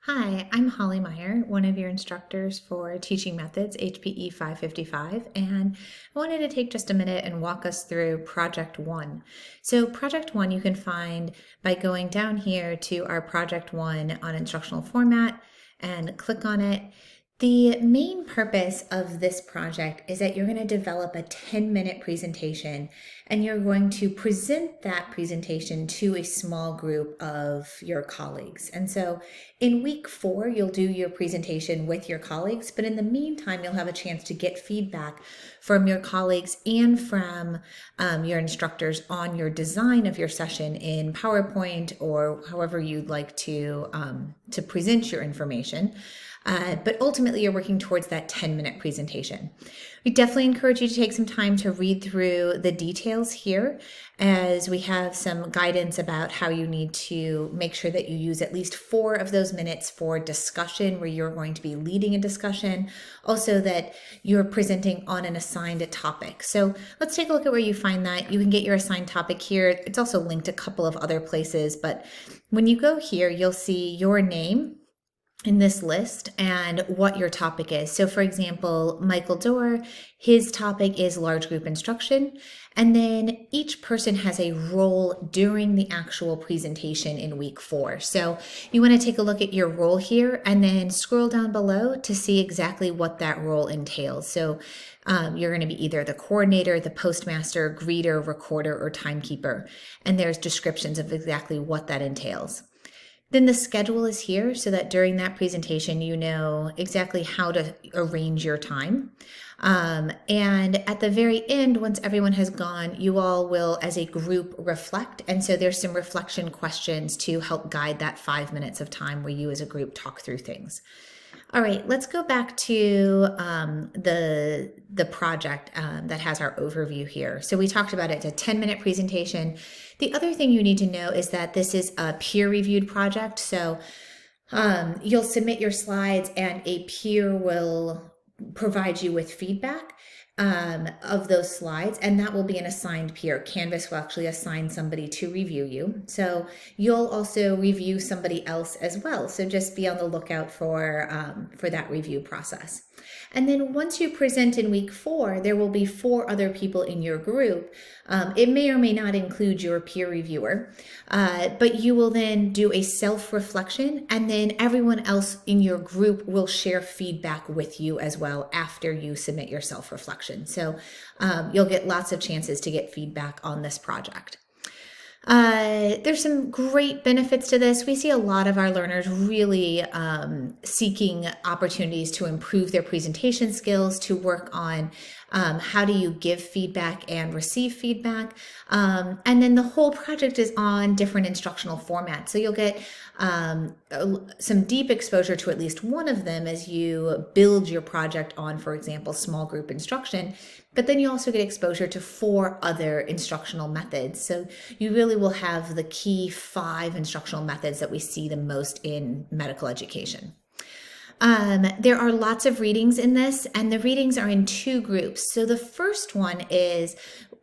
Hi, I'm Holly Meyer, one of your instructors for Teaching Methods, HPE 555, and I wanted to take just a minute and walk us through Project 1. So Project 1 you can find by going down here to our Project 1 on instructional format and click on it. The main purpose of this project is that you're going to develop a 10-minute presentation and you're going to present that presentation to a small group of your colleagues. And so in week 4, you'll do your presentation with your colleagues, but in the meantime, you'll have a chance to get feedback from your colleagues and from your instructors on your design of your session in PowerPoint or however you'd like to present your information. But ultimately, you're working towards that 10-minute presentation. We definitely encourage you to take some time to read through the details here, as we have some guidance about how you need to make sure that you use at least 4 of those minutes for discussion, where you're going to be leading a discussion. Also, that you're presenting on an assigned topic. So let's take a look at where you find that. You can get your assigned topic here. It's also linked a couple of other places, but when you go here, you'll see your name in this list and what your topic is. So for example, Michael Dorr, his topic is large group instruction. And then each person has a role during the actual presentation in week 4. So you want to take a look at your role here and then scroll down below to see exactly what that role entails. So you're going to be either the coordinator, the postmaster, greeter, recorder, or timekeeper. And there's descriptions of exactly what that entails. Then the schedule is here so that during that presentation, you know exactly how to arrange your time. And at the very end, once everyone has gone, you all will, as a group, reflect. And so there's some reflection questions to help guide that 5 minutes of time where you as a group talk through things. All right, let's go back to the project that has our overview here. So we talked about it. It's a 10-minute presentation. The other thing you need to know is that this is a peer-reviewed project. So you'll submit your slides and a peer will provide you with feedback of those slides, and that will be an assigned peer. Canvas will actually assign somebody to review you. So you'll also review somebody else as well. So just be on the lookout for that review process. And then once you present in week 4, there will be 4 other people in your group. It may or may not include your peer reviewer, but you will then do a self-reflection, and then everyone else in your group will share feedback with you as well after you submit your self-reflection. So you'll get lots of chances to get feedback on this project. There's some great benefits to this. We see a lot of our learners really seeking opportunities to improve their presentation skills, to work on how do you give feedback and receive feedback. And then the whole project is on different instructional formats. So you'll get some deep exposure to at least one of them as you build your project on, for example, small group instruction. But then you also get exposure to 4 other instructional methods. So you really will have the key 5 instructional methods that we see the most in medical education. There are lots of readings in this, and the readings are in 2 groups. So the first one is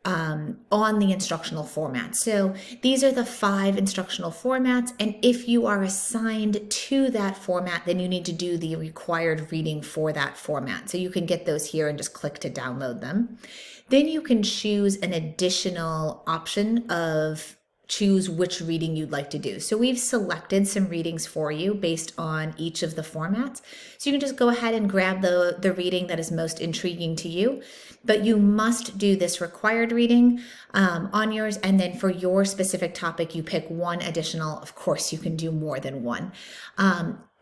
on the instructional format. So these are the 5 instructional formats, and if you are assigned to that format, then you need to do the required reading for that format. So you can get those here and just click to download them. Then you can choose an additional option of choose which reading you'd like to do. So we've selected some readings for you based on each of the formats. So you can just go ahead and grab the reading that is most intriguing to you, but you must do this required reading on yours. And then for your specific topic, you pick one additional. Of course, you can do more than one.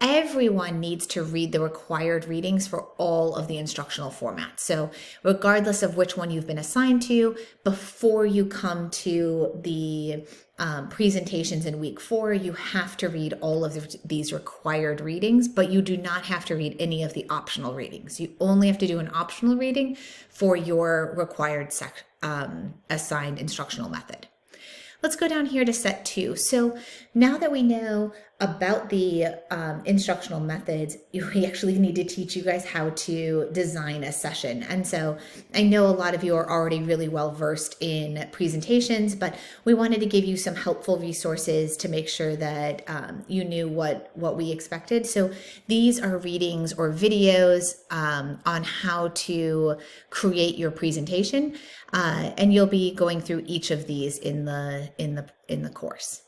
Everyone needs to read the required readings for all of the instructional formats. So regardless of which one you've been assigned to, before you come to the presentations in week 4, you have to read all of these required readings, but you do not have to read any of the optional readings. You only have to do an optional reading for your required assigned instructional method. Let's go down here to set 2. So now that we know about the instructional methods, we actually need to teach you guys how to design a session. And so I know a lot of you are already really well versed in presentations, but we wanted to give you some helpful resources to make sure that you knew what we expected. So these are readings or videos on how to create your presentation, and you'll be going through each of these in the course.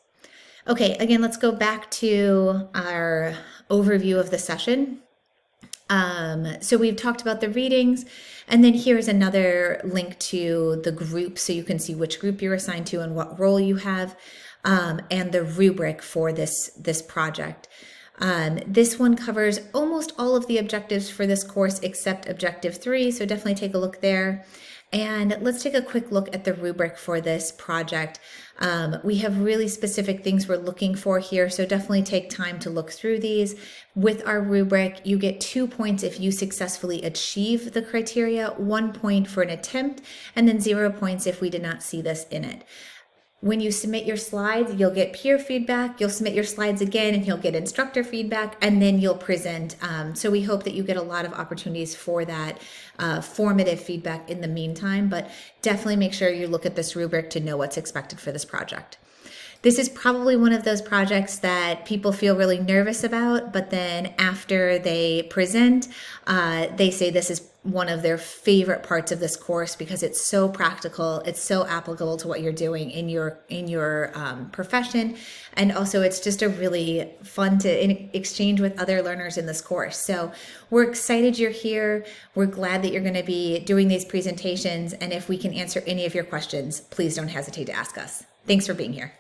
Okay, again, let's go back to our overview of the session. So we've talked about the readings, and then here's another link to the group so you can see which group you're assigned to and what role you have, and the rubric for this project. This one covers almost all of the objectives for this course except objective 3, so definitely take a look there. And let's take a quick look at the rubric for this project. We have really specific things we're looking for here, so definitely take time to look through these. With our rubric, you get 2 points if you successfully achieve the criteria, 1 point for an attempt, and then 0 points if we did not see this in it. When you submit your slides, you'll get peer feedback, you'll submit your slides again, and you'll get instructor feedback, and then you'll present. So we hope that you get a lot of opportunities for that formative feedback in the meantime, but definitely make sure you look at this rubric to know what's expected for this project. This is probably one of those projects that people feel really nervous about, but then after they present, they say this is one of their favorite parts of this course because it's so practical, it's so applicable to what you're doing in your profession, and also it's just a really fun to exchange with other learners in this course. So we're excited you're here. We're glad that you're going to be doing these presentations, and if we can answer any of your questions, please don't hesitate to ask us. Thanks for being here.